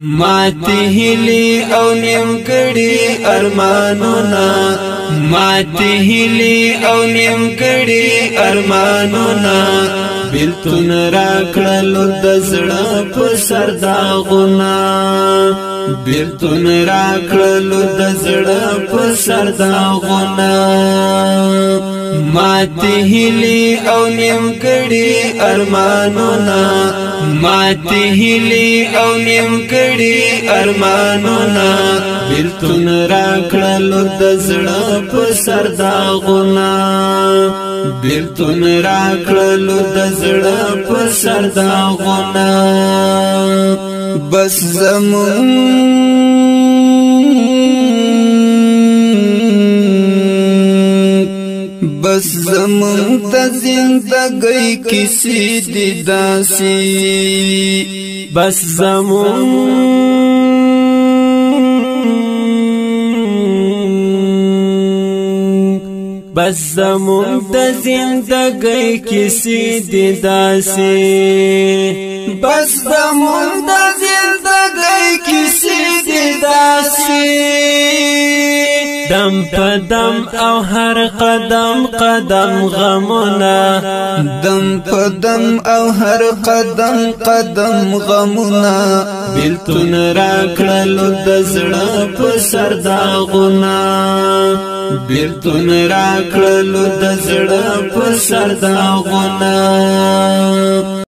ماتی هلی او نیمګړي ارمانونه ماتی هلی او نیمګړي ارمانونه بیلتون راکړلو د زړه په سر داغونه بیلتون راکړلو د زړه په سر داغونه ماتی هلی او نیمګړي ارمانونه ماتی هلی او نیمګړي ارمانونه بیلتون راکړلو د زړه په سر داغونه بیلتون راکړلو د زړه په سر داغونه بس زمون د زندګۍ کیسې دي داسې بس زمون د زندګۍ کیسې دي داسې بس زمون د زندګۍ کیسې دي داسې دم په دم او هر قدم قدم غمونه دم په دم او هر قدم قدم غمونه بیلتون راکړلو د زړه په سر داغونه بیلتون راکړلو د زړه په سر داغونه